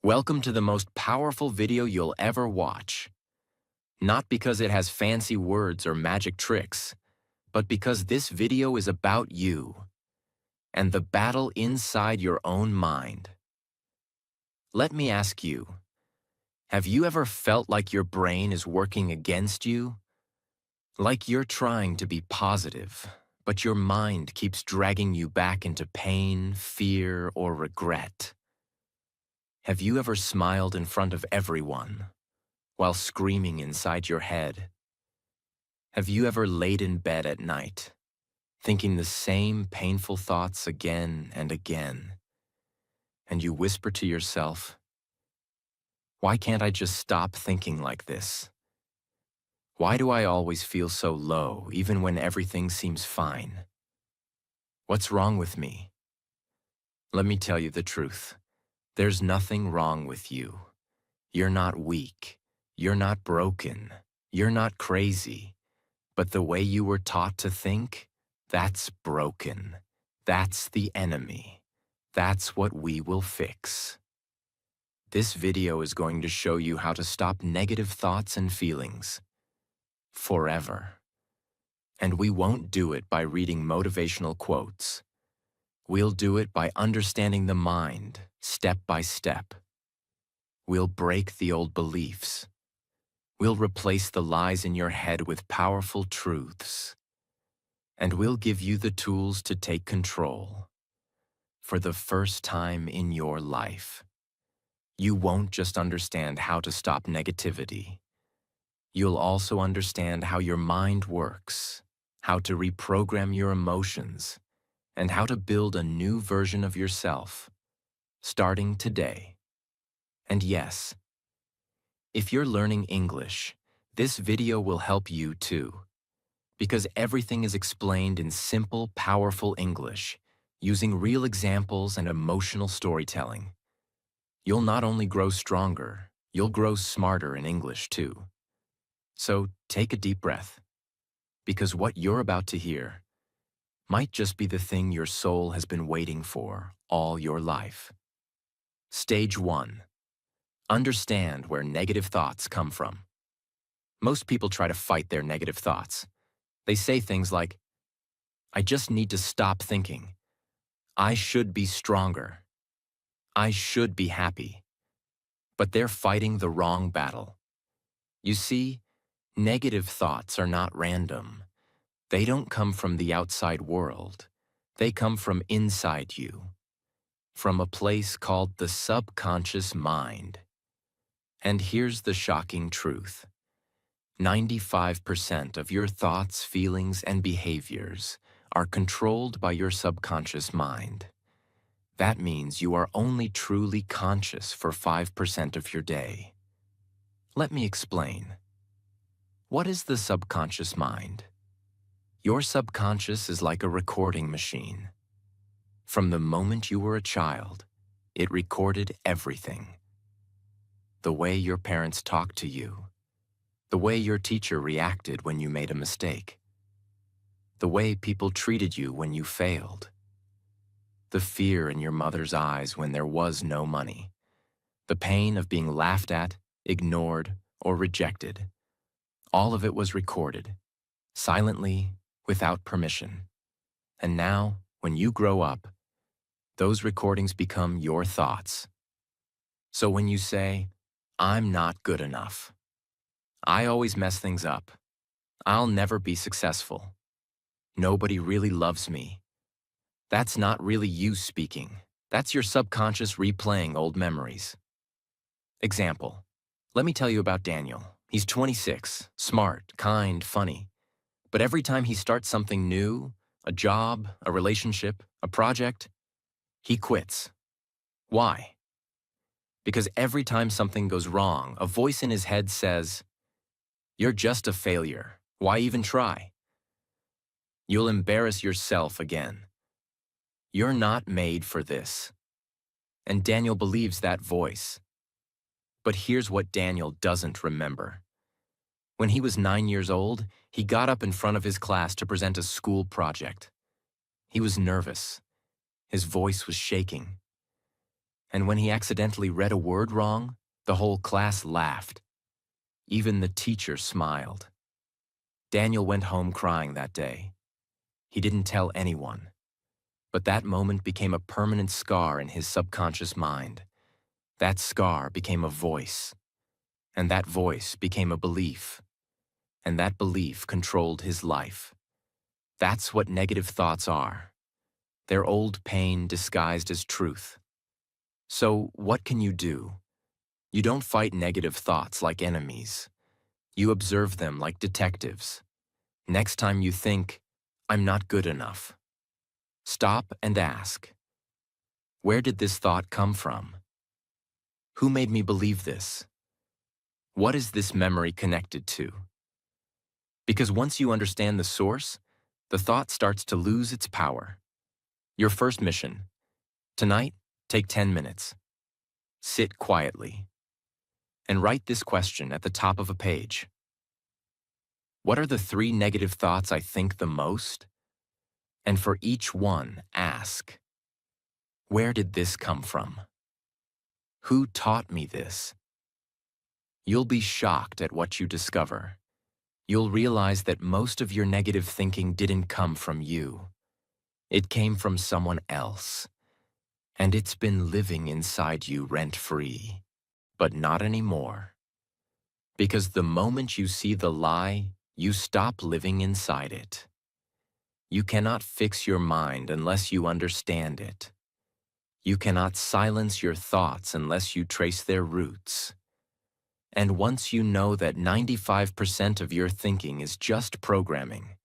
Welcome to the most powerful video you'll ever watch. Not because it has fancy words or magic tricks, but because this video is about you and the battle inside your own mind. Let me ask you, have you ever felt like your brain is working against you? Like you're trying to be positive, but your mind keeps dragging you back into pain, fear, or regret? Have you ever smiled in front of everyone while screaming inside your head? Have you ever laid in bed at night, thinking the same painful thoughts again and again, and you whisper to yourself, "Why can't I just stop thinking like this? Why do I always feel so low even when everything seems fine? What's wrong with me?" Let me tell you the truth. There's nothing wrong with you. You're not weak. You're not broken. You're not crazy. But the way you were taught to think, that's broken. That's the enemy. That's what we will fix. This video is going to show you how to stop negative thoughts and feelings forever. And we won't do it by reading motivational quotes. We'll do it by understanding the mind, step by step. We'll break the old beliefs. We'll replace the lies in your head with powerful truths. And we'll give you the tools to take control. For the first time in your life, you won't just understand how to stop negativity. You'll also understand how your mind works, how to reprogram your emotions, and how to build a new version of yourself, starting today. And yes, if you're learning English, this video will help you too, because everything is explained in simple, powerful English, using real examples and emotional storytelling. You'll not only grow stronger, you'll grow smarter in English too. So take a deep breath, because what you're about to hear might just be the thing your soul has been waiting for all your life. Stage 1. Understand where negative thoughts come from. Most people try to fight their negative thoughts. They say things like, "I just need to stop thinking. I should be stronger. I should be happy." But they're fighting the wrong battle. You see, negative thoughts are not random. They don't come from the outside world. They come from inside you, from a place called the subconscious mind. And here's the shocking truth. 95% of your thoughts, feelings, and behaviors are controlled by your subconscious mind. That means you are only truly conscious for 5% of your day. Let me explain. What is the subconscious mind? Your subconscious is like a recording machine. From the moment you were a child, it recorded everything. The way your parents talked to you, the way your teacher reacted when you made a mistake, the way people treated you when you failed, the fear in your mother's eyes when there was no money, the pain of being laughed at, ignored, or rejected. All of it was recorded, silently, without permission. And now, when you grow up, those recordings become your thoughts. So when you say, "I'm not good enough. I always mess things up. I'll never be successful. Nobody really loves me," that's not really you speaking. That's your subconscious replaying old memories. Example. Let me tell you about Daniel. He's 26, smart, kind, funny. But every time he starts something new, a job, a relationship, a project, he quits. Why? Because every time something goes wrong, a voice in his head says, "You're just a failure. Why even try? You'll embarrass yourself again. You're not made for this." And Daniel believes that voice. But here's what Daniel doesn't remember. When he was 9 years old, he got up in front of his class to present a school project. He was nervous. His voice was shaking. And when he accidentally read a word wrong, the whole class laughed. Even the teacher smiled. Daniel went home crying that day. He didn't tell anyone. But that moment became a permanent scar in his subconscious mind. That scar became a voice. And that voice became a belief. And that belief controlled his life. That's what negative thoughts are. They're old pain disguised as truth. So, what can you do? You don't fight negative thoughts like enemies. You observe them like detectives. Next time you think, "I'm not good enough," stop and ask, where did this thought come from? Who made me believe this? What is this memory connected to? Because once you understand the source, the thought starts to lose its power. Your first mission. Tonight, take 10 minutes. Sit quietly. And write this question at the top of a page. What are the 3 negative thoughts I think the most? And for each one, ask, where did this come from? Who taught me this? You'll be shocked at what you discover. You'll realize that most of your negative thinking didn't come from you. It came from someone else. And it's been living inside you rent-free. But not anymore. Because the moment you see the lie, you stop living inside it. You cannot fix your mind unless you understand it. You cannot silence your thoughts unless you trace their roots. And once you know that 95% of your thinking is just programming,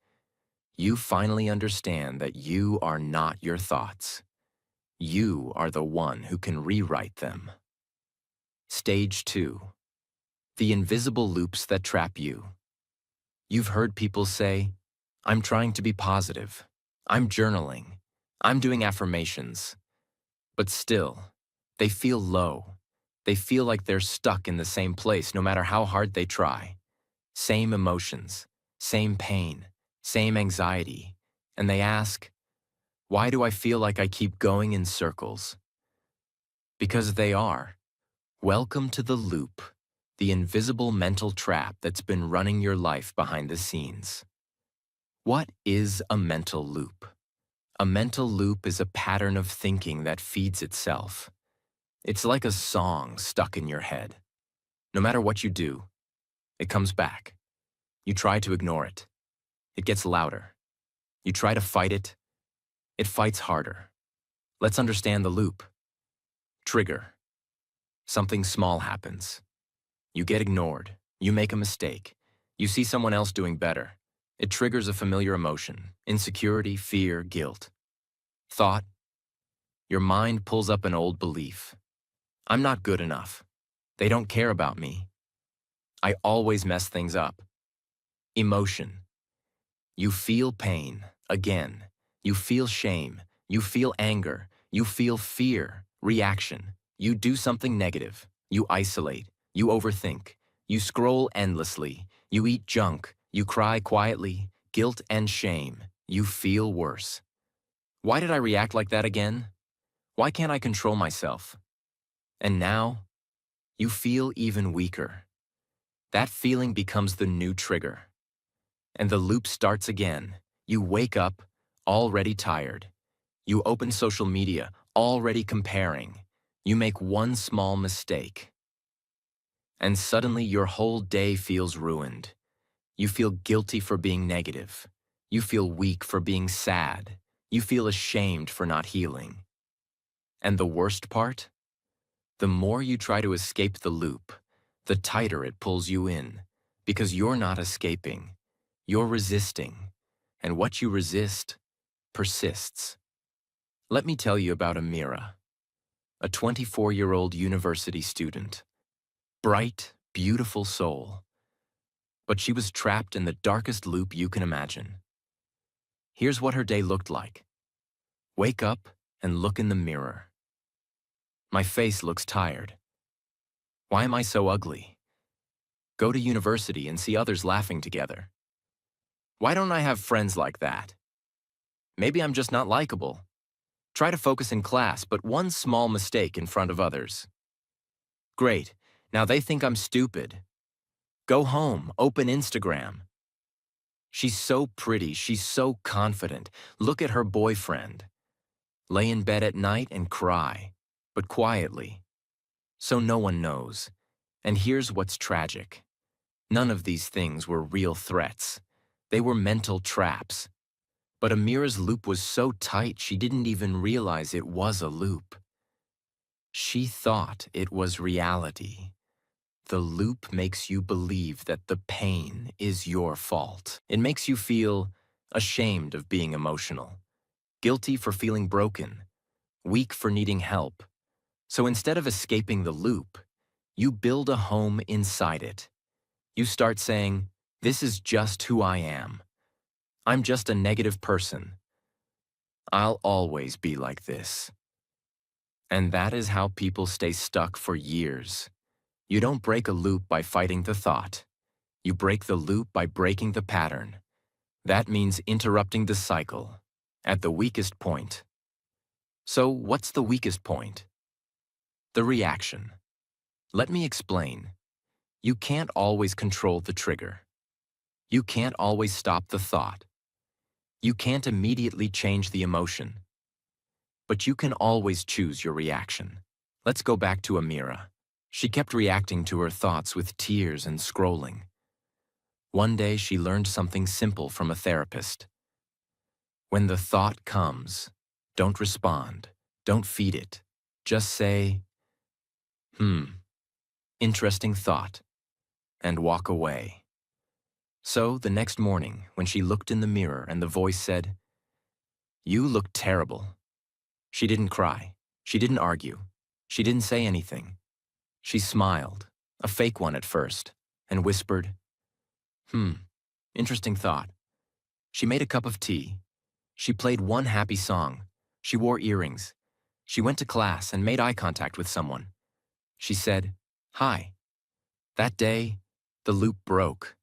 you finally understand that you are not your thoughts. You are the one who can rewrite them. Stage 2. The invisible loops that trap you. You've heard people say, "I'm trying to be positive. I'm journaling. I'm doing affirmations." But still, they feel low. They feel like they're stuck in the same place no matter how hard they try. Same emotions, same pain, same anxiety. And they ask, why do I feel like I keep going in circles? Because they are. Welcome to the loop, the invisible mental trap that's been running your life behind the scenes. What is a mental loop? A mental loop is a pattern of thinking that feeds itself. It's like a song stuck in your head. No matter what you do, it comes back. You try to ignore it. It gets louder. You try to fight it. It fights harder. Let's understand the loop. Trigger. Something small happens. You get ignored. You make a mistake. You see someone else doing better. It triggers a familiar emotion: insecurity, fear, guilt. Thought. Your mind pulls up an old belief. I'm not good enough. They don't care about me. I always mess things up. Emotion. You feel pain, again. You feel shame. You feel anger. You feel fear, reaction. You do something negative. You isolate. You overthink. You scroll endlessly. You eat junk. You cry quietly. Guilt and shame. You feel worse. Why did I react like that again? Why can't I control myself? And now, you feel even weaker. That feeling becomes the new trigger. And the loop starts again. You wake up, already tired. You open social media, already comparing. You make one small mistake. And suddenly your whole day feels ruined. You feel guilty for being negative. You feel weak for being sad. You feel ashamed for not healing. And the worst part? The more you try to escape the loop, the tighter it pulls you in, because you're not escaping. You're resisting, and what you resist persists. Let me tell you about Amira, a 24-year-old university student. Bright, beautiful soul. But she was trapped in the darkest loop you can imagine. Here's what her day looked like. Wake up and look in the mirror. My face looks tired. Why am I so ugly? Go to university and see others laughing together. Why don't I have friends like that? Maybe I'm just not likable. Try to focus in class, but one small mistake in front of others. Great, now they think I'm stupid. Go home, open Instagram. She's so pretty, she's so confident. Look at her boyfriend. Lay in bed at night and cry, but quietly, so no one knows. And here's what's tragic. None of these things were real threats. They were mental traps. But Amira's loop was so tight she didn't even realize it was a loop. She thought it was reality. The loop makes you believe that the pain is your fault. It makes you feel ashamed of being emotional, guilty for feeling broken, weak for needing help. So instead of escaping the loop, you build a home inside it. You start saying, "This is just who I am. I'm just a negative person. I'll always be like this." And that is how people stay stuck for years. You don't break a loop by fighting the thought. You break the loop by breaking the pattern. That means interrupting the cycle at the weakest point. So what's the weakest point? The reaction. Let me explain. You can't always control the trigger. You can't always stop the thought. You can't immediately change the emotion. But you can always choose your reaction. Let's go back to Amira. She kept reacting to her thoughts with tears and scrolling. One day she learned something simple from a therapist. When the thought comes, don't respond, don't feed it. Just say, interesting thought, and walk away. So the next morning, when she looked in the mirror and the voice said, "You look terrible," she didn't cry, she didn't argue, she didn't say anything. She smiled, a fake one at first, and whispered, interesting thought. She made a cup of tea. She played one happy song. She wore earrings. She went to class and made eye contact with someone. She said, "Hi." That day, the loop broke.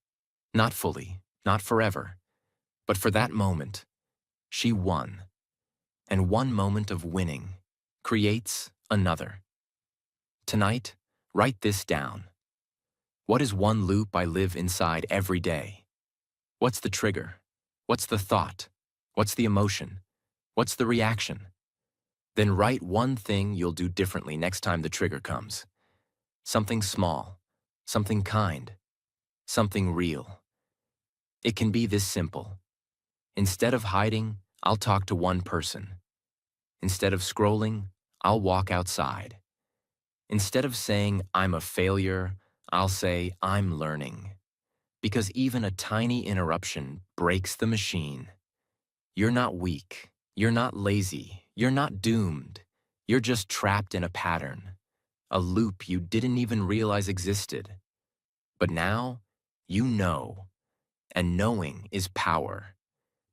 Not fully, not forever, but for that moment, she won. And one moment of winning creates another. Tonight, write this down. What is one loop I live inside every day? What's the trigger? What's the thought? What's the emotion? What's the reaction? Then write one thing you'll do differently next time the trigger comes. Something small, something kind, something real. It can be this simple. Instead of hiding, I'll talk to one person. Instead of scrolling, I'll walk outside. Instead of saying I'm a failure, I'll say I'm learning. Because even a tiny interruption breaks the machine. You're not weak. You're not lazy. You're not doomed. You're just trapped in a pattern, a loop you didn't even realize existed. But now, you know, and knowing is power.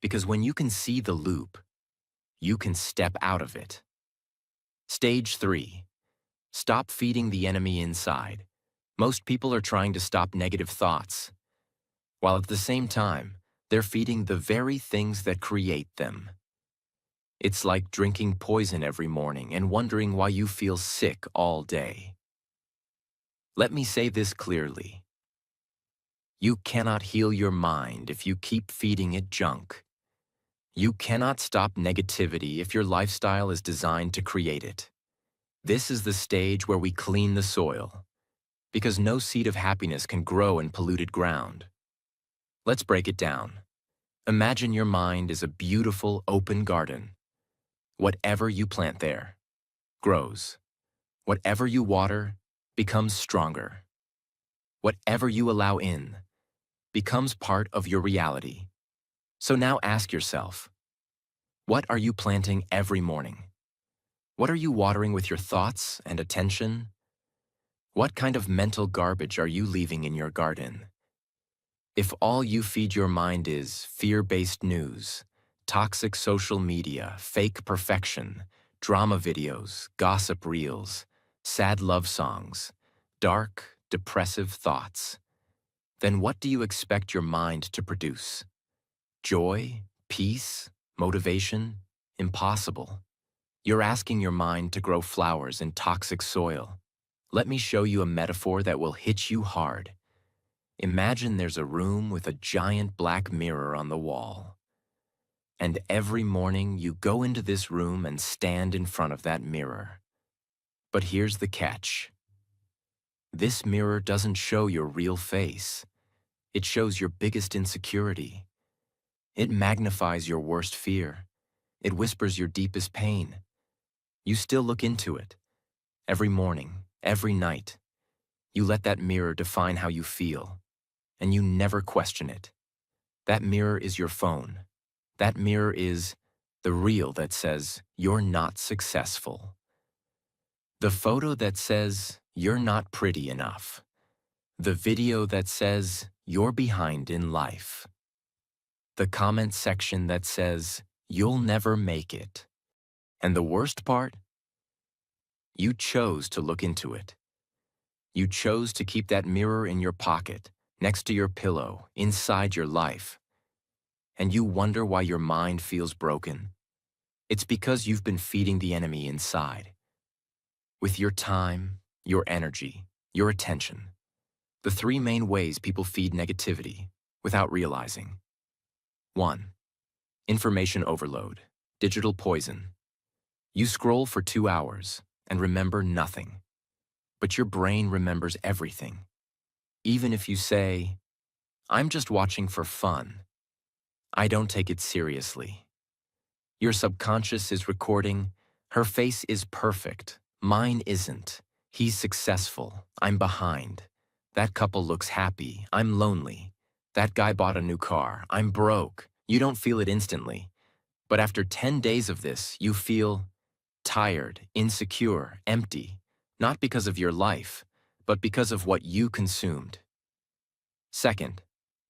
Because when you can see the loop, you can step out of it. Stage 3. Stop feeding the enemy inside. Most people are trying to stop negative thoughts, while at the same time, they're feeding the very things that create them. It's like drinking poison every morning and wondering why you feel sick all day. Let me say this clearly. You cannot heal your mind if you keep feeding it junk. You cannot stop negativity if your lifestyle is designed to create it. This is the stage where we clean the soil, because no seed of happiness can grow in polluted ground. Let's break it down. Imagine your mind is a beautiful open garden. Whatever you plant there grows. Whatever you water becomes stronger. Whatever you allow in becomes part of your reality. So now ask yourself, what are you planting every morning? What are you watering with your thoughts and attention? What kind of mental garbage are you leaving in your garden? If all you feed your mind is fear-based news, toxic social media, fake perfection, drama videos, gossip reels, sad love songs, dark, depressive thoughts, then what do you expect your mind to produce? Joy? Peace? Motivation? Impossible. You're asking your mind to grow flowers in toxic soil. Let me show you a metaphor that will hit you hard. Imagine there's a room with a giant black mirror on the wall. And every morning you go into this room and stand in front of that mirror. But here's the catch. This mirror doesn't show your real face. It shows your biggest insecurity. It magnifies your worst fear. It whispers your deepest pain. You still look into it. Every morning, every night. You let that mirror define how you feel. And you never question it. That mirror is your phone. That mirror is the reel that says, you're not successful. The photo that says, you're not pretty enough. The video that says, you're behind in life. The comment section that says, you'll never make it. And the worst part? You chose to look into it. You chose to keep that mirror in your pocket, next to your pillow, inside your life. And you wonder why your mind feels broken. It's because you've been feeding the enemy inside. With your time, your energy, your attention. The three main ways people feed negativity without realizing. 1. Information overload, digital poison. You scroll for 2 hours and remember nothing. But your brain remembers everything. Even if you say, I'm just watching for fun. I don't take it seriously. Your subconscious is recording, her face is perfect, mine isn't. He's successful, I'm behind. That couple looks happy, I'm lonely. That guy bought a new car, I'm broke. You don't feel it instantly. But after 10 days of this, you feel tired, insecure, empty. Not because of your life, but because of what you consumed. Second,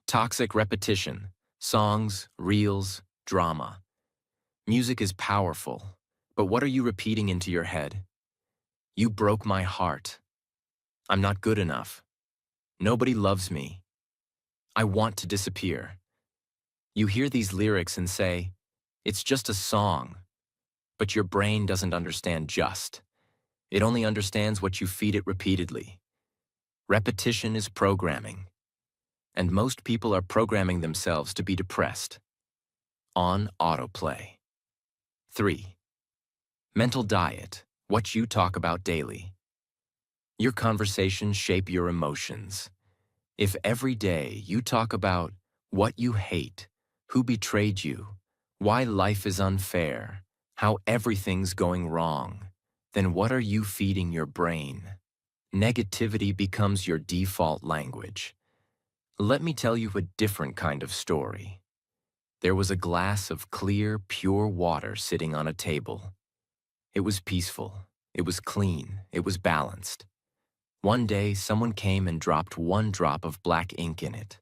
toxic repetition, songs, reels, drama. Music is powerful, but what are you repeating into your head? You broke my heart. I'm not good enough. Nobody loves me. I want to disappear. You hear these lyrics and say, it's just a song. But your brain doesn't understand just. It only understands what you feed it repeatedly. Repetition is programming. And most people are programming themselves to be depressed. On autoplay. 3. Mental diet, what you talk about daily. Your conversations shape your emotions. If every day you talk about what you hate, who betrayed you, why life is unfair, how everything's going wrong, then what are you feeding your brain? Negativity becomes your default language. Let me tell you a different kind of story. There was a glass of clear, pure water sitting on a table. It was peaceful, it was clean, it was balanced. One day, someone came and dropped one drop of black ink in it.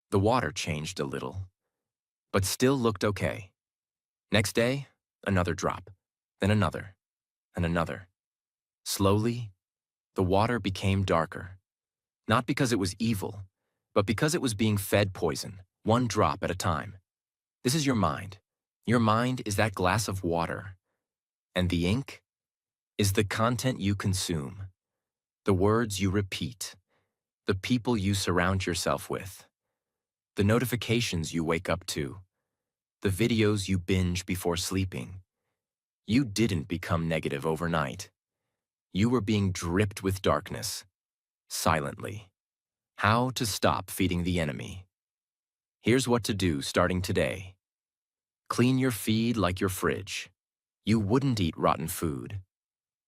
The water changed a little, but still looked okay. Next day, another drop, then another, and another. Slowly, the water became darker. Not because it was evil, but because it was being fed poison, one drop at a time. This is your mind. Your mind is that glass of water. And the ink is the content you consume, the words you repeat, the people you surround yourself with, the notifications you wake up to, the videos you binge before sleeping. You didn't become negative overnight. You were being dripped with darkness, silently. How to stop feeding the enemy. Here's what to do starting today. Clean your feed like your fridge. You wouldn't eat rotten food.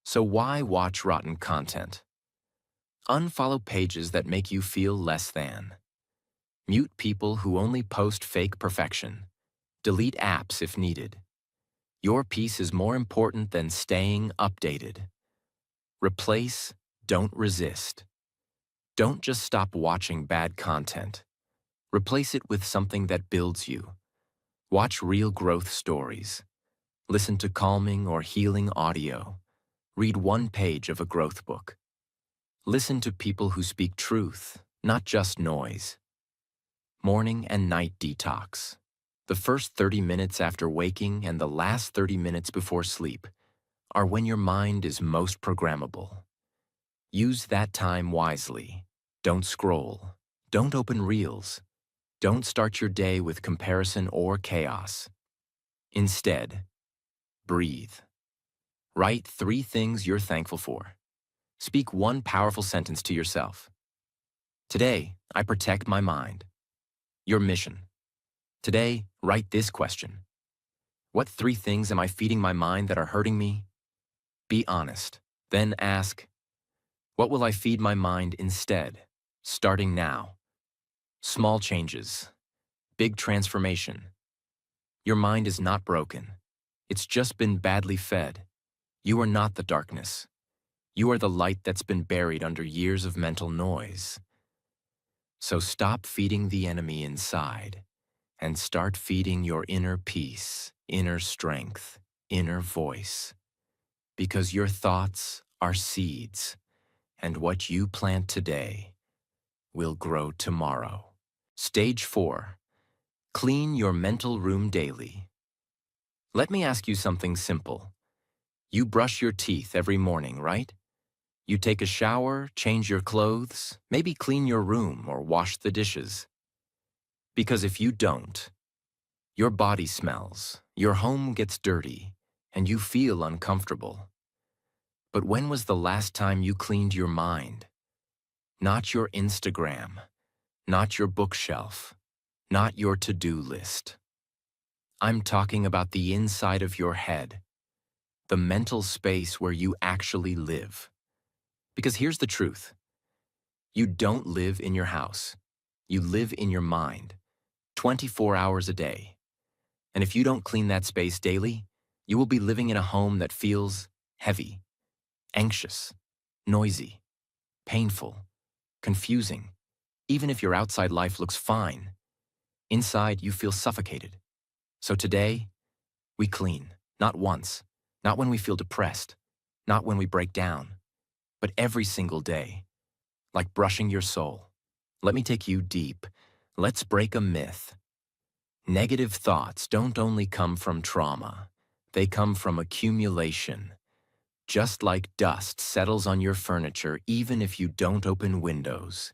So why watch rotten content? Unfollow pages that make you feel less than. Mute people who only post fake perfection. Delete apps if needed. Your peace is more important than staying updated. Replace, don't resist. Don't just stop watching bad content. Replace it with something that builds you. Watch real growth stories. Listen to calming or healing audio. Read one page of a growth book. Listen to people who speak truth, not just noise. Morning and night detox. The first 30 minutes after waking and the last 30 minutes before sleep are when your mind is most programmable. Use that time wisely. Don't scroll. Don't open reels. Don't start your day with comparison or chaos. Instead, breathe. Write 3 things you're thankful for. Speak one powerful sentence to yourself. Today, I protect my mind. Your mission. Today, write this question. What 3 things am I feeding my mind that are hurting me? Be honest. Then ask, what will I feed my mind instead, starting now? Small changes, big transformation. Your mind is not broken. It's just been badly fed. You are not the darkness. You are the light that's been buried under years of mental noise. So stop feeding the enemy inside and start feeding your inner peace, inner strength, inner voice. Because your thoughts are seeds, and what you plant today will grow tomorrow. Stage 4. Clean your mental room daily. Let me ask you something simple. You brush your teeth every morning, right? You take a shower, change your clothes, maybe clean your room or wash the dishes. Because if you don't, your body smells, your home gets dirty, and you feel uncomfortable. But when was the last time you cleaned your mind? Not your Instagram, not your bookshelf, not your to-do list. I'm talking about the inside of your head, the mental space where you actually live. Because here's the truth. You don't live in your house. You live in your mind, 24 hours a day. And if you don't clean that space daily, you will be living in a home that feels heavy, anxious, noisy, painful, confusing. Even if your outside life looks fine, inside you feel suffocated. So today, we clean, not once, not when we feel depressed, not when we break down, but every single day, like brushing your soul. Let me take you deep. Let's break a myth. Negative thoughts don't only come from trauma, they come from accumulation. Just like dust settles on your furniture even if you don't open windows,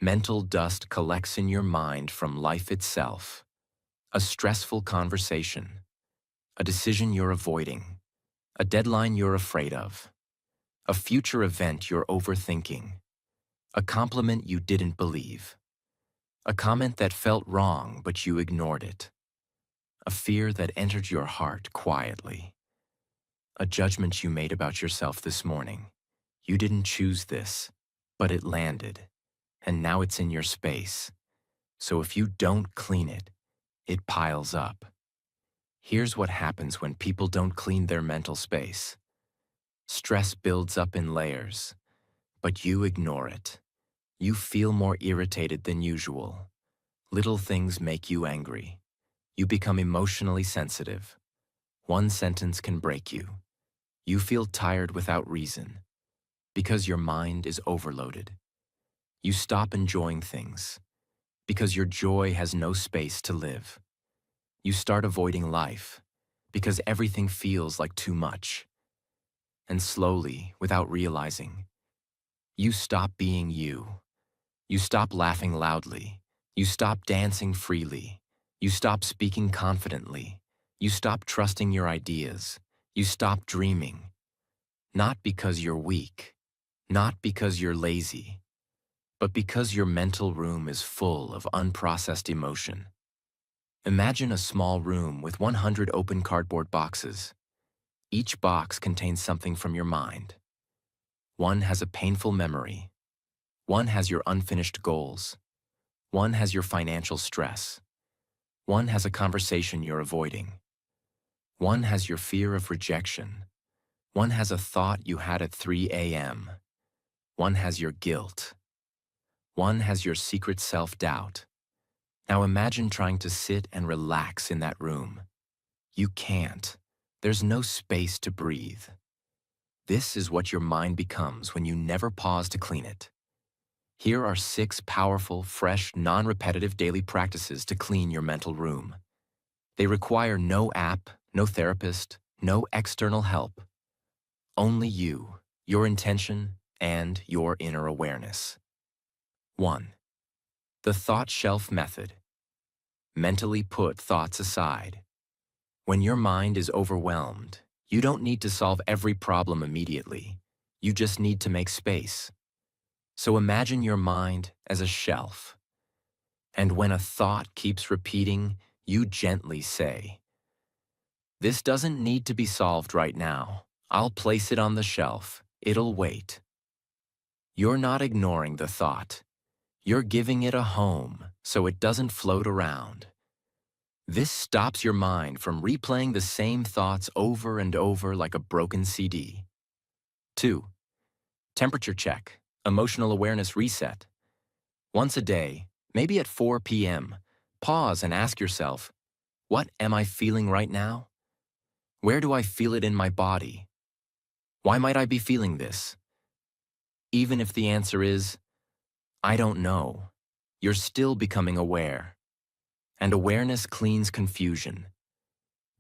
mental dust collects in your mind from life itself. A stressful conversation, a decision you're avoiding, a deadline you're afraid of, a future event you're overthinking, a compliment you didn't believe, a comment that felt wrong but you ignored it, a fear that entered your heart quietly, a judgment you made about yourself this morning. You didn't choose this, but it landed, and now it's in your space. So if you don't clean it, it piles up. Here's what happens when people don't clean their mental space. Stress builds up in layers, but you ignore it. You feel more irritated than usual. Little things make you angry. You become emotionally sensitive. One sentence can break you. You feel tired without reason, because your mind is overloaded. You stop enjoying things, because your joy has no space to live. You start avoiding life, because everything feels like too much. And slowly, without realizing, you stop being you. You stop laughing loudly. You stop dancing freely. You stop speaking confidently. You stop trusting your ideas. You stop dreaming. Not because you're weak, not because you're lazy, but because your mental room is full of unprocessed emotion. Imagine a small room with 100 open cardboard boxes. Each box contains something from your mind. One has a painful memory. One has your unfinished goals. One has your financial stress. One has a conversation you're avoiding. One has your fear of rejection. One has a thought you had at 3 a.m. One has your guilt. One has your secret self-doubt. Now imagine trying to sit and relax in that room. You can't. There's no space to breathe. This is what your mind becomes when you never pause to clean it. Here are 6 powerful, fresh, non-repetitive daily practices to clean your mental room. They require no app, no therapist, no external help. Only you, your intention, and your inner awareness. 1. The thought shelf method. Mentally put thoughts aside. When your mind is overwhelmed, you don't need to solve every problem immediately. You just need to make space. So imagine your mind as a shelf. And when a thought keeps repeating, you gently say, "This doesn't need to be solved right now. I'll place it on the shelf. It'll wait." You're not ignoring the thought. You're giving it a home so it doesn't float around. This stops your mind from replaying the same thoughts over and over like a broken CD. 2. Temperature check, emotional awareness reset. Once a day, maybe at 4 p.m., pause and ask yourself, what am I feeling right now? Where do I feel it in my body? Why might I be feeling this? Even if the answer is, I don't know, you're still becoming aware. And awareness cleans confusion.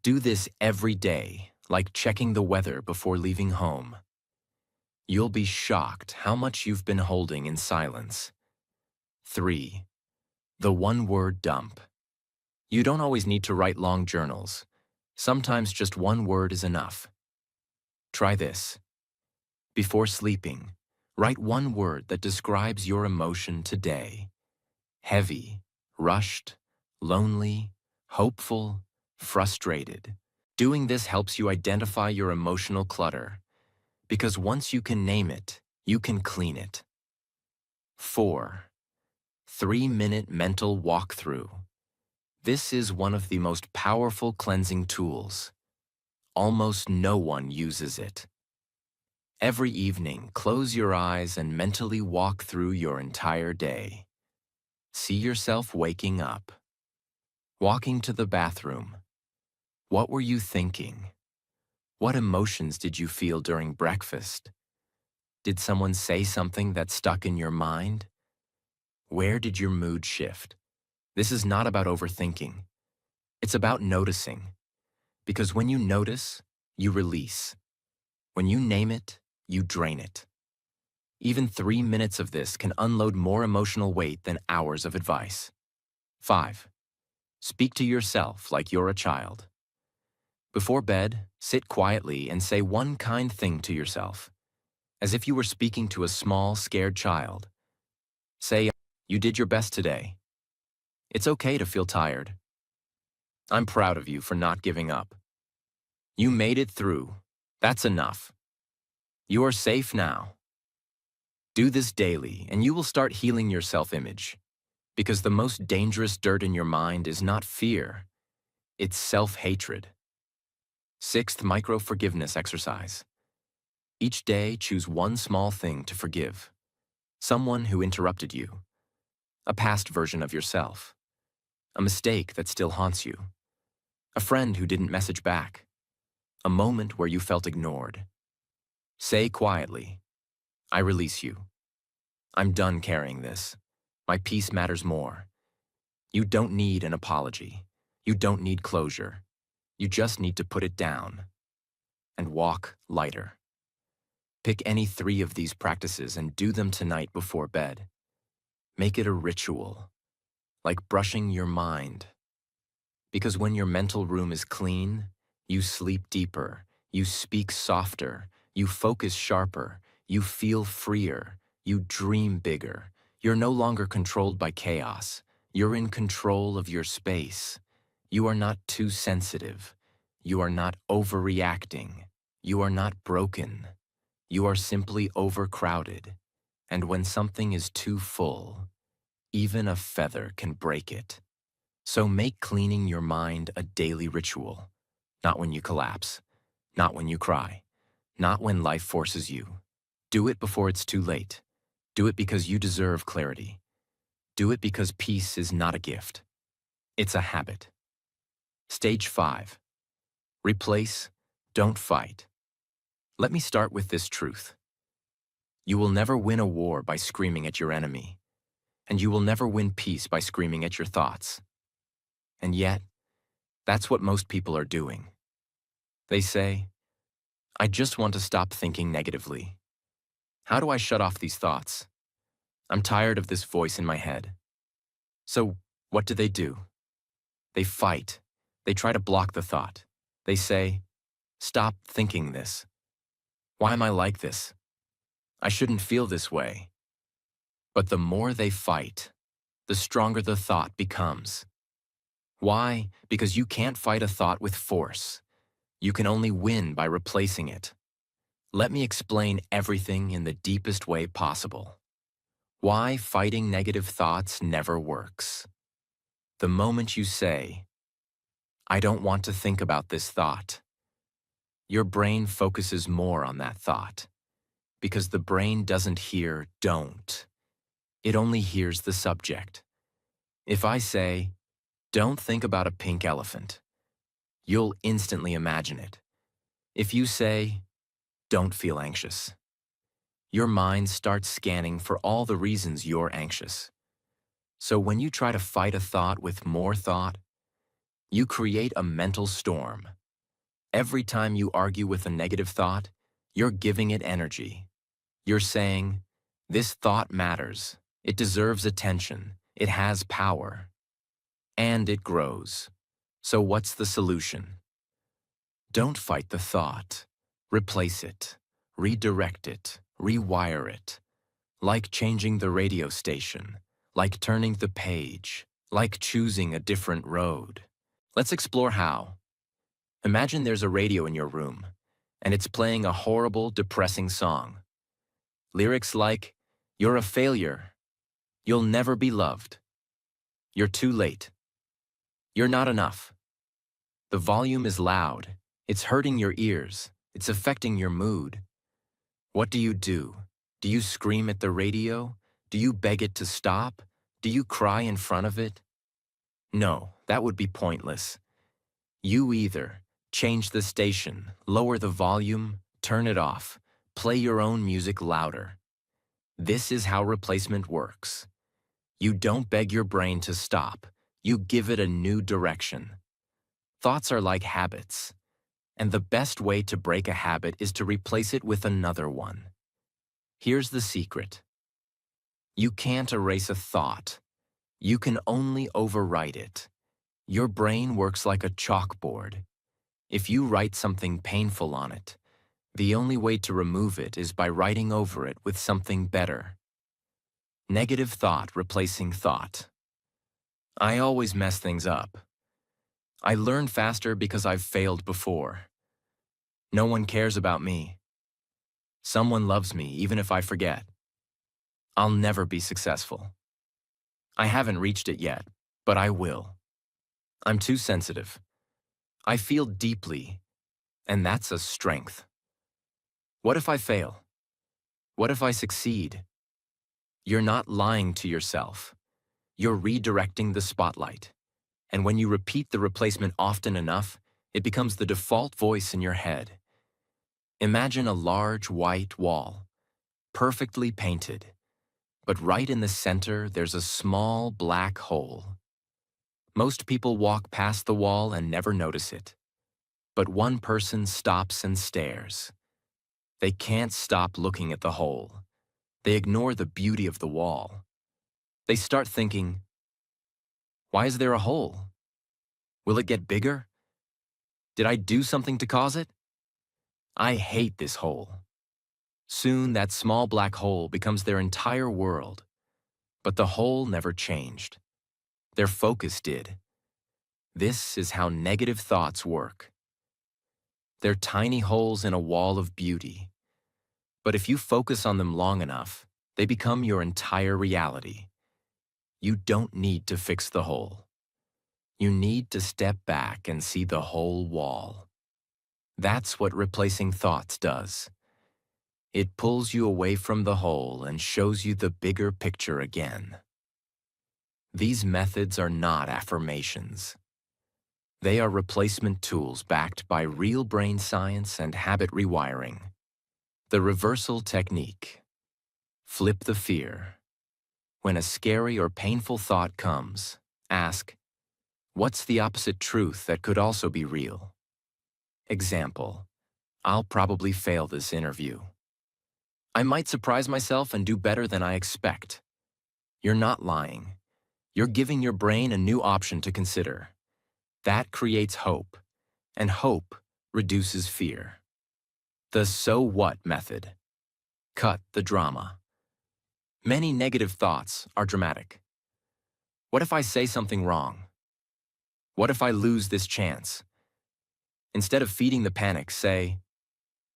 Do this every day, like checking the weather before leaving home. You'll be shocked how much you've been holding in silence. 3. The one-word dump. You don't always need to write long journals. Sometimes just one word is enough. Try this. Before sleeping, write one word that describes your emotion today. Heavy, rushed, lonely, hopeful, frustrated. Doing this helps you identify your emotional clutter, because once you can name it, you can clean it. 4. 3-minute mental walkthrough. This is one of the most powerful cleansing tools. Almost no one uses it. Every evening, close your eyes and mentally walk through your entire day. See yourself waking up, walking to the bathroom. What were you thinking? What emotions did you feel during breakfast? Did someone say something that stuck in your mind? Where did your mood shift? This is not about overthinking. It's about noticing. Because when you notice, you release. When you name it, you drain it. Even 3 minutes of this can unload more emotional weight than hours of advice. 5. Speak to yourself like you're a child. Before bed, sit quietly and say one kind thing to yourself, as if you were speaking to a small, scared child. Say, "You did your best today. It's okay to feel tired. I'm proud of you for not giving up. You made it through. That's enough. You are safe now." Do this daily, and you will start healing your self-image. Because the most dangerous dirt in your mind is not fear, it's self-hatred. 6th micro-forgiveness exercise. Each day, choose one small thing to forgive. Someone who interrupted you. A past version of yourself. A mistake that still haunts you. A friend who didn't message back. A moment where you felt ignored. Say quietly, "I release you. I'm done carrying this. My peace matters more." You don't need an apology. You don't need closure. You just need to put it down and walk lighter. Pick any 3 of these practices and do them tonight before bed. Make it a ritual, like brushing your mind. Because when your mental room is clean, you sleep deeper, you speak softer, you focus sharper, you feel freer, you dream bigger. You're no longer controlled by chaos. You're in control of your space. You are not too sensitive. You are not overreacting. You are not broken. You are simply overcrowded. And when something is too full, even a feather can break it. So make cleaning your mind a daily ritual. Not when you collapse. Not when you cry. Not when life forces you. Do it before it's too late. Do it because you deserve clarity. Do it because peace is not a gift. It's a habit. Stage 5. Replace, don't fight. Let me start with this truth. You will never win a war by screaming at your enemy. And you will never win peace by screaming at your thoughts. And yet, That's what most people are doing. They say, I just want to stop thinking negatively. How do I shut off these thoughts? I'm tired of this voice in my head. So, what do? They fight. They try to block the thought. They say, stop thinking this. Why am I like this? I shouldn't feel this way. But the more they fight, the stronger the thought becomes. Why? Because you can't fight a thought with force. You can only win by replacing it. Let me explain everything in the deepest way possible. Why fighting negative thoughts never works. The moment you say, I don't want to think about this thought, your brain focuses more on that thought, because the brain doesn't hear don't. It only hears the subject. If I say, don't think about a pink elephant, you'll instantly imagine it. If you say, don't feel anxious, your mind starts scanning for all the reasons you're anxious. So when you try to fight a thought with more thought, you create a mental storm. Every time you argue with a negative thought, you're giving it energy. You're saying, this thought matters, it deserves attention, it has power, and it grows. So what's the solution? Don't fight the thought. Replace it, redirect it, rewire it. Like changing the radio station, like turning the page, like choosing a different road. Let's explore how. Imagine there's a radio in your room, and it's playing a horrible, depressing song. Lyrics like, you're a failure, you'll never be loved, you're too late, you're not enough. The volume is loud, it's hurting your ears, it's affecting your mood. What do? Do you scream at the radio? Do you beg it to stop? Do you cry in front of it? No, that would be pointless. You either change the station, lower the volume, turn it off, play your own music louder. This is how replacement works. You don't beg your brain to stop, you give it a new direction. Thoughts are like habits, and the best way to break a habit is to replace it with another one. Here's the secret. You can't erase a thought. You can only overwrite it. Your brain works like a chalkboard. If you write something painful on it, the only way to remove it is by writing over it with something better. Negative thought replacing thought. I always mess things up. I learn faster because I've failed before. No one cares about me. Someone loves me even if I forget. I'll never be successful. I haven't reached it yet, but I will. I'm too sensitive. I feel deeply, and that's a strength. What if I fail? What if I succeed? You're not lying to yourself. You're redirecting the spotlight. And when you repeat the replacement often enough, it becomes the default voice in your head. Imagine a large white wall, perfectly painted, but right in the center there's a small black hole. Most people walk past the wall and never notice it. But one person stops and stares. They can't stop looking at the hole. They ignore the beauty of the wall. They start thinking, why is there a hole? Will it get bigger? Did I do something to cause it? I hate this hole. Soon that small black hole becomes their entire world. But the hole never changed. Their focus did. This is how negative thoughts work. They're tiny holes in a wall of beauty. But if you focus on them long enough, they become your entire reality. You don't need to fix the hole. You need to step back and see the whole wall. That's what replacing thoughts does. It pulls you away from the hole and shows you the bigger picture again. These methods are not affirmations. They are replacement tools backed by real brain science and habit rewiring. The reversal technique. Flip the fear. When a scary or painful thought comes, ask, What's the opposite truth that could also be real? Example, I'll probably fail this interview. I might surprise myself and do better than I expect. You're not lying. You're giving your brain a new option to consider. That creates hope, and hope reduces fear. The so what method. Cut the drama. Many negative thoughts are dramatic. What if I say something wrong? What if I lose this chance? Instead of feeding the panic, say,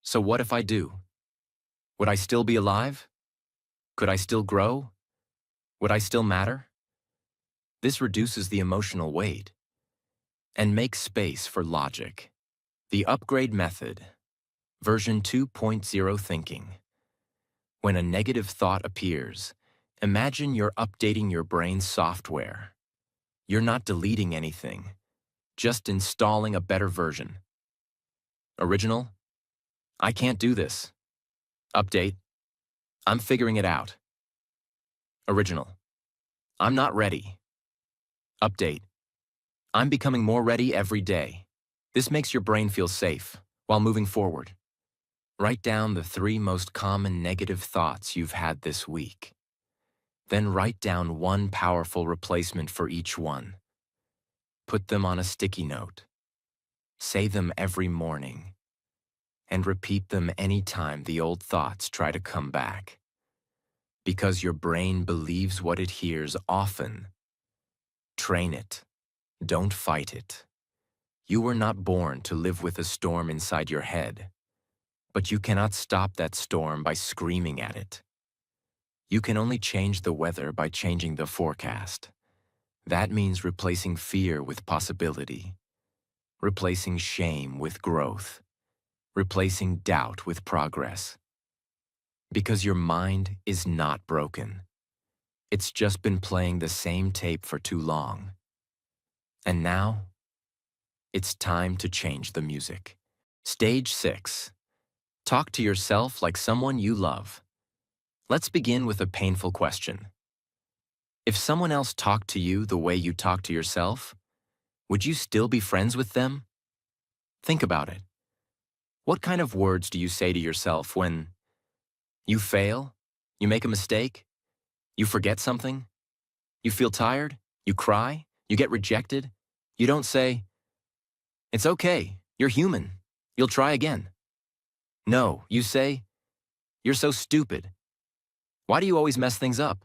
so what if I do? Would I still be alive? Could I still grow? Would I still matter? This reduces the emotional weight and makes space for logic. The upgrade method, version 2.0 thinking. When a negative thought appears, imagine you're updating your brain's software. You're not deleting anything, just installing a better version. Original, I can't do this. Update, I'm figuring it out. Original, I'm not ready. Update, I'm becoming more ready every day. This makes your brain feel safe while moving forward. Write down the 3 most common negative thoughts you've had this week. Then write down one powerful replacement for each one. Put them on a sticky note. Say them every morning. And repeat them anytime the old thoughts try to come back. Because your brain believes what it hears often. Train it. Don't fight it. You were not born to live with a storm inside your head. But you cannot stop that storm by screaming at it. You can only change the weather by changing the forecast. That means replacing fear with possibility, replacing shame with growth, replacing doubt with progress. Because your mind is not broken. It's just been playing the same tape for too long. And now, it's time to change the music. Stage 6. Talk to yourself like someone you love. Let's begin with a painful question. If someone else talked to you the way you talk to yourself, would you still be friends with them? Think about it. What kind of words do you say to yourself when you fail, you make a mistake, you forget something, you feel tired, you cry, you get rejected? You don't say, it's okay, you're human, you'll try again. No, you say, you're so stupid. Why do you always mess things up?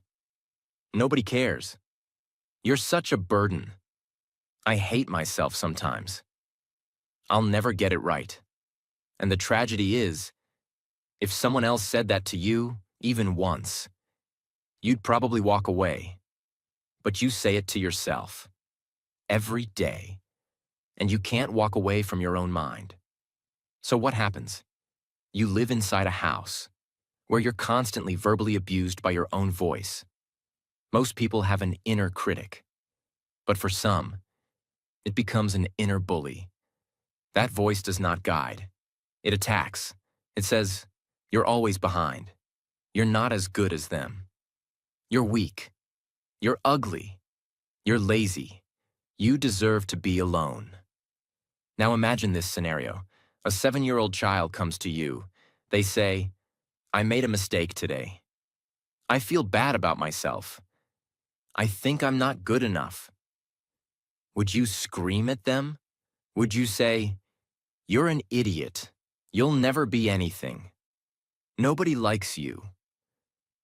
Nobody cares. You're such a burden. I hate myself sometimes. I'll never get it right. And the tragedy is, if someone else said that to you, even once, you'd probably walk away. But you say it to yourself, every day, and you can't walk away from your own mind. So what happens? You live inside a house where you're constantly verbally abused by your own voice. Most people have an inner critic, but for some, it becomes an inner bully. That voice does not guide. It attacks. It says, you're always behind. You're not as good as them. You're weak. You're ugly. You're lazy. You deserve to be alone. Now imagine this scenario. A 7-year-old child comes to you. They say, I made a mistake today. I feel bad about myself. I think I'm not good enough. Would you scream at them? Would you say, you're an idiot. You'll never be anything. Nobody likes you.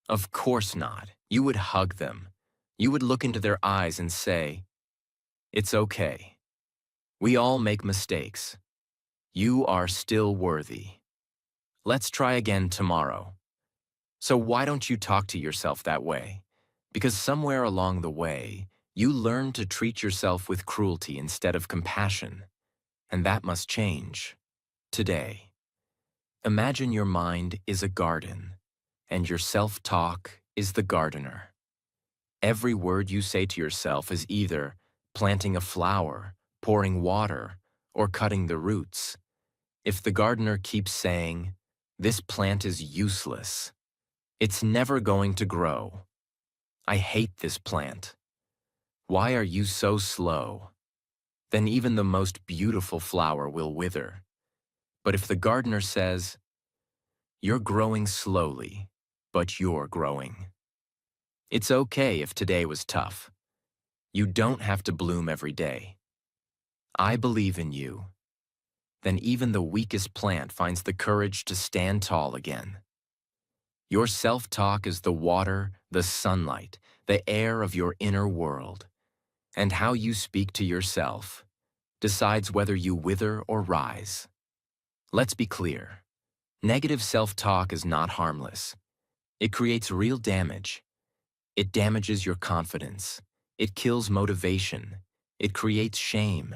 Of course not. You would hug them. You would look into their eyes and say, it's okay. We all make mistakes. You are still worthy. Let's try again tomorrow. So why don't you talk to yourself that way? Because somewhere along the way, you learn to treat yourself with cruelty instead of compassion. And that must change. Today. Imagine your mind is a garden, and your self-talk is the gardener. Every word you say to yourself is either planting a flower, pouring water, or cutting the roots. If the gardener keeps saying, this plant is useless, it's never going to grow. I hate this plant. Why are you so slow? then even the most beautiful flower will wither. But if the gardener says, "You're growing slowly, but you're growing," it's okay if today was tough. You don't have to bloom every day. I believe in you. Then even the weakest plant finds the courage to stand tall again. Your self-talk is the water, the sunlight, the air of your inner world. And how you speak to yourself decides whether you wither or rise. Let's be clear. Negative self-talk is not harmless. It creates real damage. It damages your confidence. It kills motivation. It creates shame.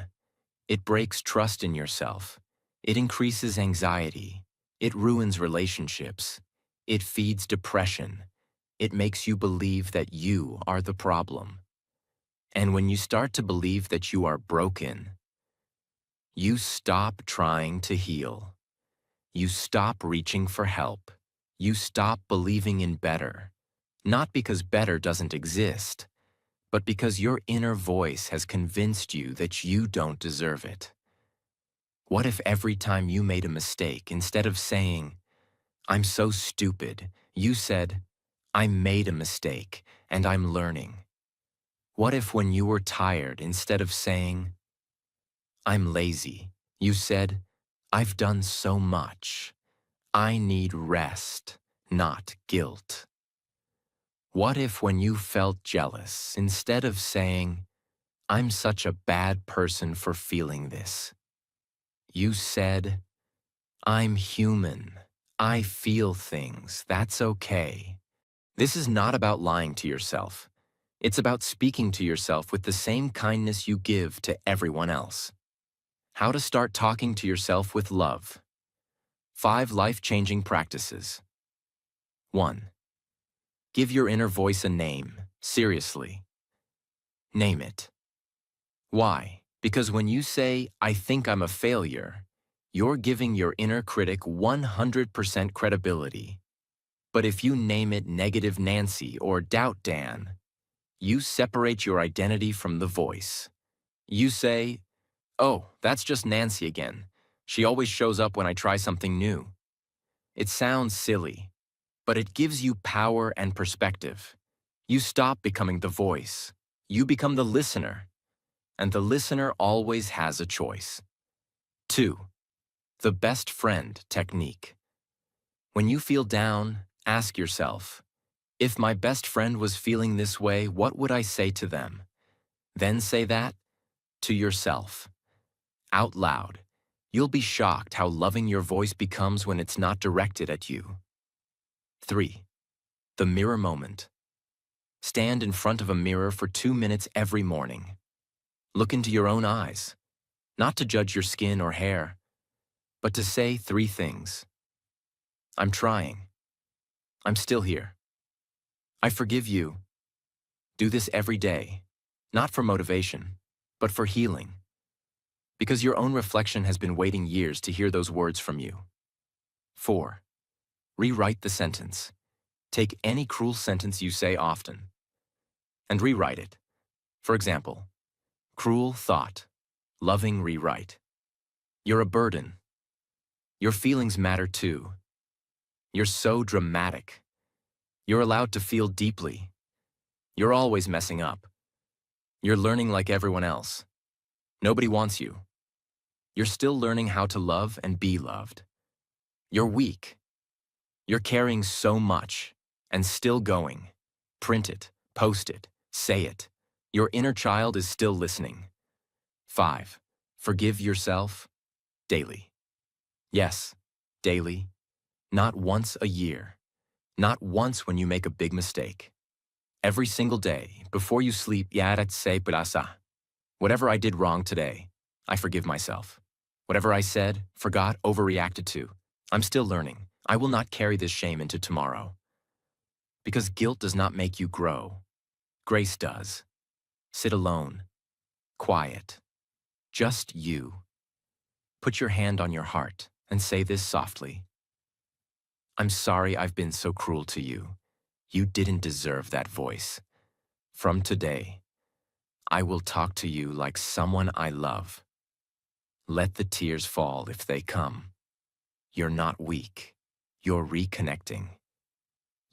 It breaks trust in yourself. It increases anxiety. It ruins relationships. It feeds depression. It makes you believe that you are the problem. And when you start to believe that you are broken, you stop trying to heal. You stop reaching for help. You stop believing in better. Not because better doesn't exist, but because your inner voice has convinced you that you don't deserve it. What if every time you made a mistake, instead of saying, "I'm so stupid," you said, "I made a mistake and I'm learning"? What if when you were tired, instead of saying, "I'm lazy," you said, "I've done so much. I need rest, not guilt"? What if when you felt jealous, instead of saying, "I'm such a bad person for feeling this," you said, "I'm human. I feel things. That's okay"? This is not about lying to yourself. It's about speaking to yourself with the same kindness you give to everyone else. How to start talking to yourself with love. 5 life-changing practices. 1. Give your inner voice a name. Seriously. Name it. Why? Because when you say, "I think I'm a failure," you're giving your inner critic 100% credibility. But if you name it Negative Nancy or Doubt Dan, you separate your identity from the voice. You say, "Oh, that's just Nancy again. She always shows up when I try something new." It sounds silly, but it gives you power and perspective. You stop becoming the voice. You become the listener, and the listener always has a choice. 2. The best friend technique. When you feel down, ask yourself, if my best friend was feeling this way, what would I say to them? Then say that to yourself, out loud. You'll be shocked how loving your voice becomes when it's not directed at you. 3. The mirror moment. Stand in front of a mirror for 2 minutes every morning. Look into your own eyes, not to judge your skin or hair, but to say 3 things. I'm trying. I'm still here. I forgive you. Do this every day, not for motivation, but for healing. Because your own reflection has been waiting years to hear those words from you. 4. Rewrite the sentence. Take any cruel sentence you say often and rewrite it. For example, cruel thought, loving rewrite. You're a burden. Your feelings matter too. You're so dramatic. You're allowed to feel deeply. You're always messing up. You're learning like everyone else. Nobody wants you. You're still learning how to love and be loved. You're weak. You're carrying so much and still going. Print it, post it, say it. Your inner child is still listening. 5. Forgive yourself daily. Yes, daily. Not once a year. Not once when you make a big mistake. Every single day, before you sleep, whatever I did wrong today, I forgive myself. Whatever I said, forgot, overreacted to, I'm still learning. I will not carry this shame into tomorrow. Because guilt does not make you grow. Grace does. Sit alone. Quiet. Just you. Put your hand on your heart and say this softly. I'm sorry I've been so cruel to you. You didn't deserve that voice. From today, I will talk to you like someone I love. Let the tears fall if they come. You're not weak. You're reconnecting.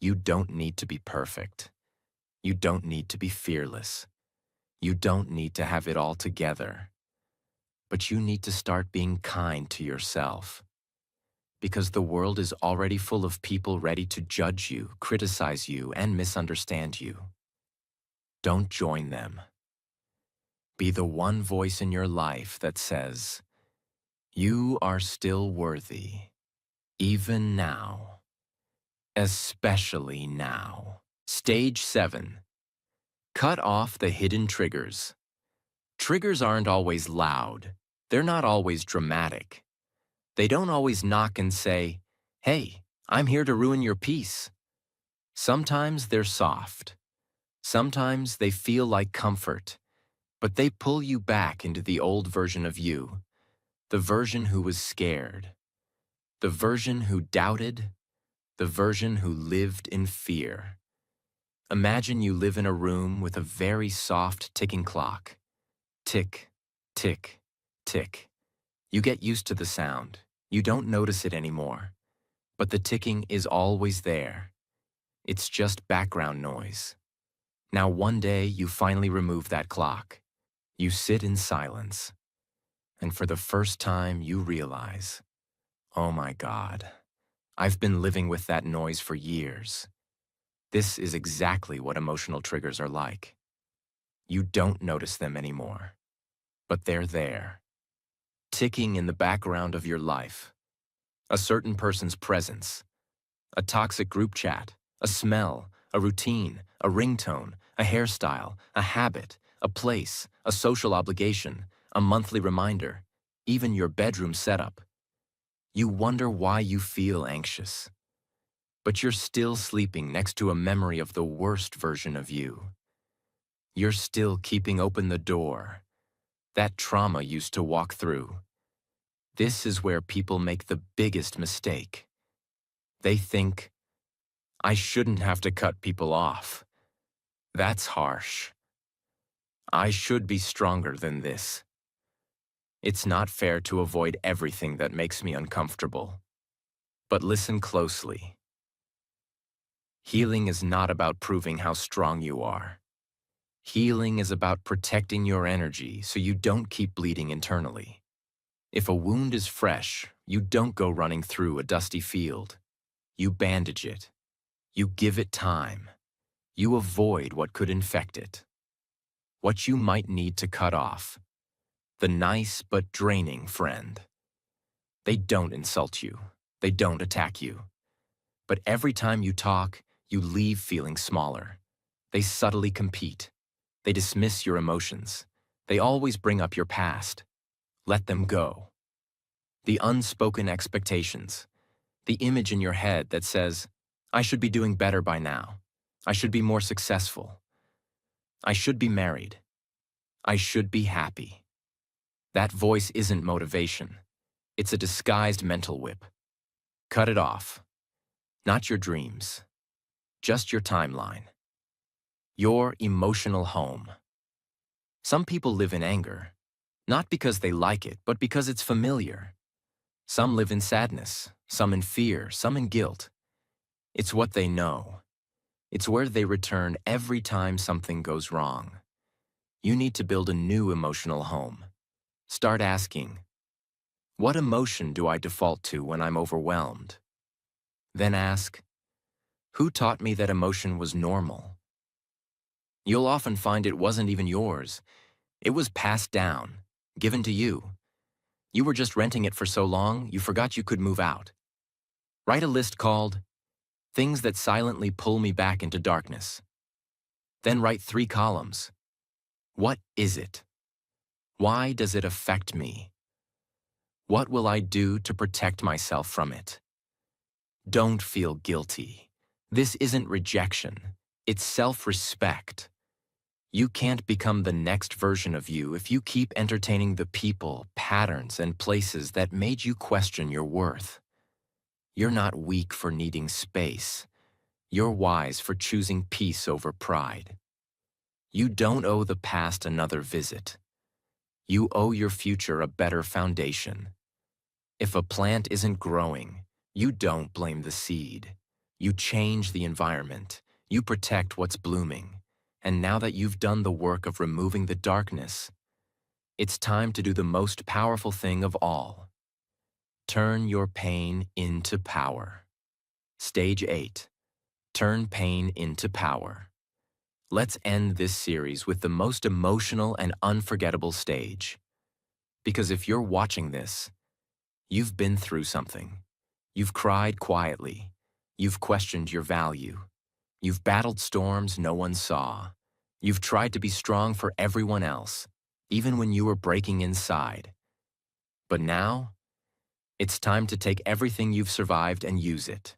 You don't need to be perfect. You don't need to be fearless. You don't need to have it all together. But you need to start being kind to yourself. Because the world is already full of people ready to judge you, criticize you, and misunderstand you. Don't join them. Be the one voice in your life that says, you are still worthy, even now, especially now. Stage 7. Cut off the hidden triggers. Triggers aren't always loud. They're not always dramatic. They don't always knock and say, hey, I'm here to ruin your peace. Sometimes they're soft. Sometimes they feel like comfort, but they pull you back into the old version of you, the version who was scared, the version who doubted, the version who lived in fear. Imagine you live in a room with a very soft ticking clock. Tick, tick, tick. You get used to the sound. You don't notice it anymore. But the ticking is always there. It's just background noise. Now one day you finally remove that clock. You sit in silence. And for the first time you realize, oh my God, I've been living with that noise for years. This is exactly what emotional triggers are like. You don't notice them anymore, but they're there, ticking in the background of your life. A certain person's presence, a toxic group chat, a smell, a routine, a ringtone, a hairstyle, a habit, a place, a social obligation, a monthly reminder, even your bedroom setup. You wonder why you feel anxious. But you're still sleeping next to a memory of the worst version of you. You're still keeping open the door that trauma used to walk through. This is where people make the biggest mistake. They think, I shouldn't have to cut people off. That's harsh. I should be stronger than this. It's not fair to avoid everything that makes me uncomfortable. But listen closely. Healing is not about proving how strong you are. Healing is about protecting your energy so you don't keep bleeding internally. If a wound is fresh, you don't go running through a dusty field. You bandage it. You give it time. You avoid what could infect it. What you might need to cut off. The nice but draining friend. They don't insult you. They don't attack you. But every time you talk, you leave feeling smaller. They subtly compete. They dismiss your emotions. They always bring up your past. Let them go. The unspoken expectations. The image in your head that says, I should be doing better by now. I should be more successful. I should be married. I should be happy. That voice isn't motivation. It's a disguised mental whip. Cut it off. Not your dreams. Just your timeline. Your emotional home. Some people live in anger, not because they like it, but because it's familiar. Some live in sadness, some in fear, some in guilt. It's what they know. It's where they return every time something goes wrong. You need to build a new emotional home. Start asking, what emotion do I default to when I'm overwhelmed? Then ask, who taught me that emotion was normal? You'll often find it wasn't even yours. It was passed down, given to you. You were just renting it for so long, you forgot you could move out. Write a list called, Things That Silently Pull Me Back into Darkness. Then write 3 columns. What is it? Why does it affect me? What will I do to protect myself from it? Don't feel guilty. This isn't rejection. It's self-respect. You can't become the next version of you if you keep entertaining the people, patterns, and places that made you question your worth. You're not weak for needing space. You're wise for choosing peace over pride. You don't owe the past another visit. You owe your future a better foundation. If a plant isn't growing, you don't blame the seed. You change the environment. You protect what's blooming. And now that you've done the work of removing the darkness, it's time to do the most powerful thing of all. Turn your pain into power. Stage 8. Turn pain into power. Let's end this series with the most emotional and unforgettable stage. Because if you're watching this, you've been through something. You've cried quietly. You've questioned your value. You've battled storms no one saw. You've tried to be strong for everyone else, even when you were breaking inside. But now, it's time to take everything you've survived and use it.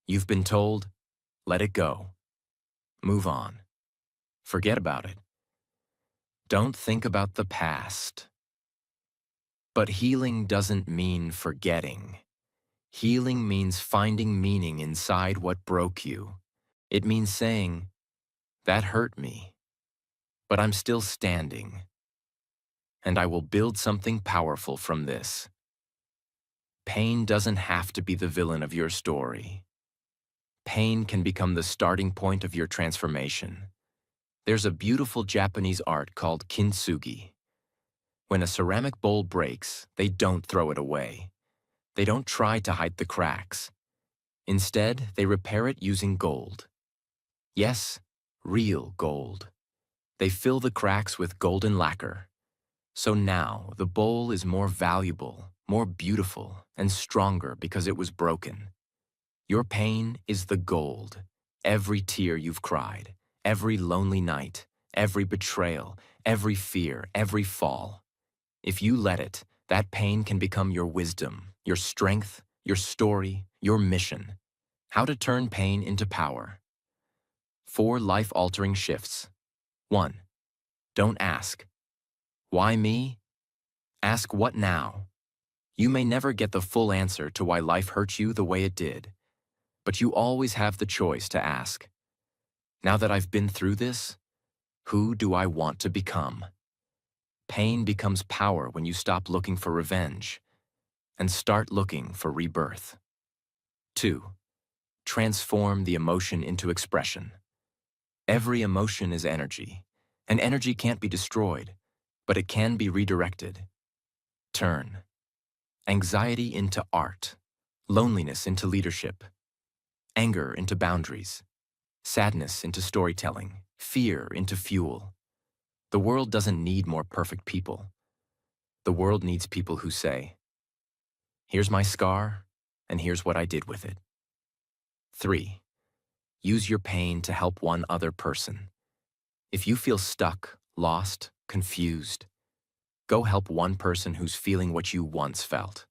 You've been told, let it go. Move on. Forget about it. Don't think about the past. But healing doesn't mean forgetting. Healing means finding meaning inside what broke you. It means saying, that hurt me, but I'm still standing. And I will build something powerful from this. Pain doesn't have to be the villain of your story. Pain can become the starting point of your transformation. There's a beautiful Japanese art called kintsugi. When a ceramic bowl breaks, they don't throw it away. They don't try to hide the cracks. Instead, they repair it using gold. Yes, real gold. They fill the cracks with golden lacquer. So now, the bowl is more valuable, more beautiful, and stronger because it was broken. Your pain is the gold. Every tear you've cried, every lonely night, every betrayal, every fear, every fall. If you let it, that pain can become your wisdom, your strength, your story, your mission. How to turn pain into power. 4 life-altering shifts. 1. Don't ask, why me? Ask what now? You may never get the full answer to why life hurt you the way it did, but you always have the choice to ask, now that I've been through this, who do I want to become? Pain becomes power when you stop looking for revenge and start looking for rebirth. 2. Transform the emotion into expression. Every emotion is energy, and energy can't be destroyed, but it can be redirected. Turn anxiety into art, loneliness into leadership, anger into boundaries, sadness into storytelling, fear into fuel. The world doesn't need more perfect people. The world needs people who say, here's my scar, and here's what I did with it. 3. Use your pain to help one other person. If you feel stuck, lost, confused, go help one person who's feeling what you once felt.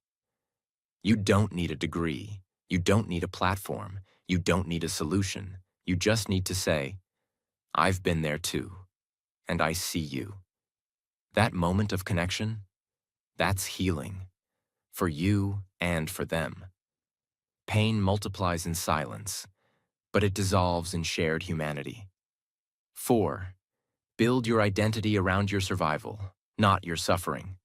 You don't need a degree. You don't need a platform. You don't need a solution. You just need to say, I've been there too, and I see you. That moment of connection, that's healing, for you and for them. Pain multiplies in silence, but it dissolves in shared humanity. 4. Build your identity around your survival, not your suffering.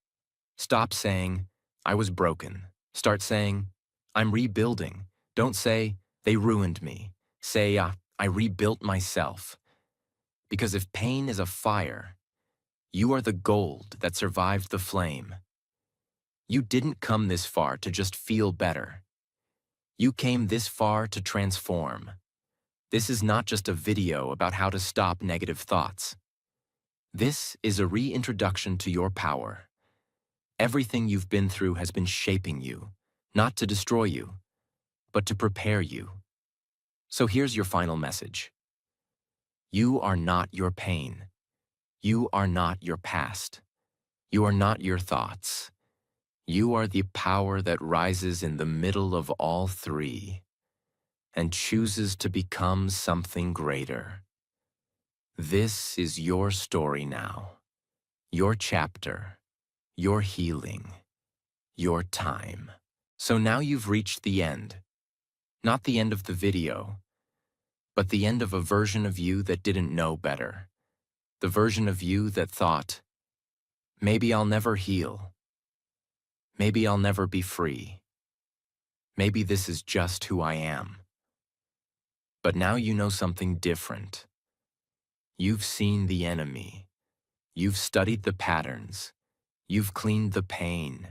Stop saying, I was broken. Start saying, I'm rebuilding. Don't say, they ruined me. Say, I rebuilt myself. Because if pain is a fire, you are the gold that survived the flame. You didn't come this far to just feel better. You came this far to transform. This is not just a video about how to stop negative thoughts. This is a reintroduction to your power. Everything you've been through has been shaping you, not to destroy you, but to prepare you. So here's your final message. You are not your pain. You are not your past. You are not your thoughts. You are the power that rises in the middle of all three and chooses to become something greater. This is your story now, your chapter, your healing, your time. So now you've reached the end. Not the end of the video, but the end of a version of you that didn't know better. The version of you that thought, maybe I'll never heal. Maybe I'll never be free. Maybe this is just who I am. But now you know something different. You've seen the enemy. You've studied the patterns. You've cleaned the pain.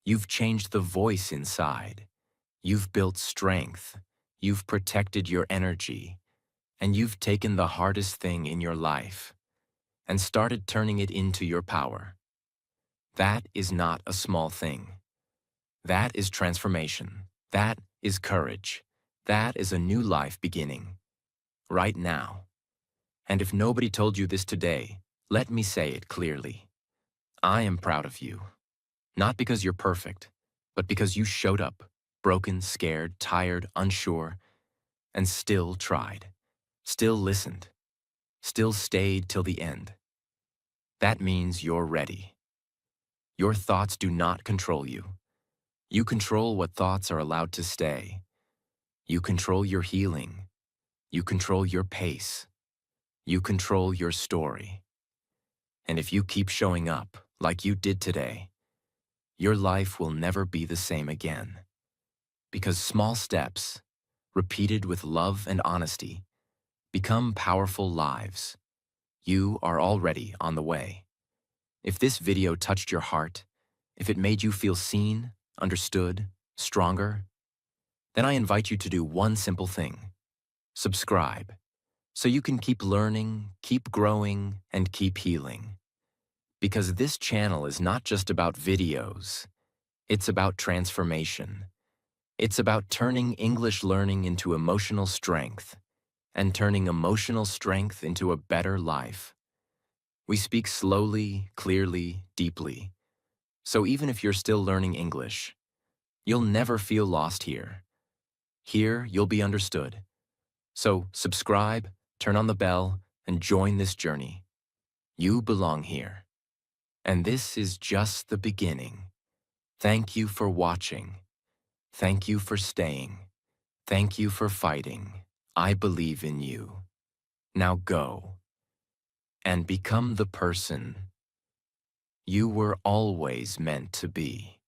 You've changed the voice inside. You've built strength. You've protected your energy. And you've taken the hardest thing in your life and started turning it into your power. That is not a small thing. That is transformation. That is courage. That is a new life beginning. Right now. And if nobody told you this today, let me say it clearly. I am proud of you. Not because you're perfect, but because you showed up, broken, scared, tired, unsure, and still tried, still listened, still stayed till the end. That means you're ready. Your thoughts do not control you. You control what thoughts are allowed to stay. You control your healing. You control your pace. You control your story. And if you keep showing up like you did today, your life will never be the same again. Because small steps, repeated with love and honesty, become powerful lives. You are already on the way. If this video touched your heart, if it made you feel seen, understood, stronger, then I invite you to do one simple thing. Subscribe, so you can keep learning, keep growing, and keep healing. Because this channel is not just about videos, it's about transformation. It's about turning English learning into emotional strength, and turning emotional strength into a better life. We speak slowly, clearly, deeply. So even if you're still learning English, you'll never feel lost here. Here, you'll be understood. So subscribe, turn on the bell, and join this journey. You belong here. And this is just the beginning. Thank you for watching. Thank you for staying. Thank you for fighting. I believe in you. Now go and become the person you were always meant to be.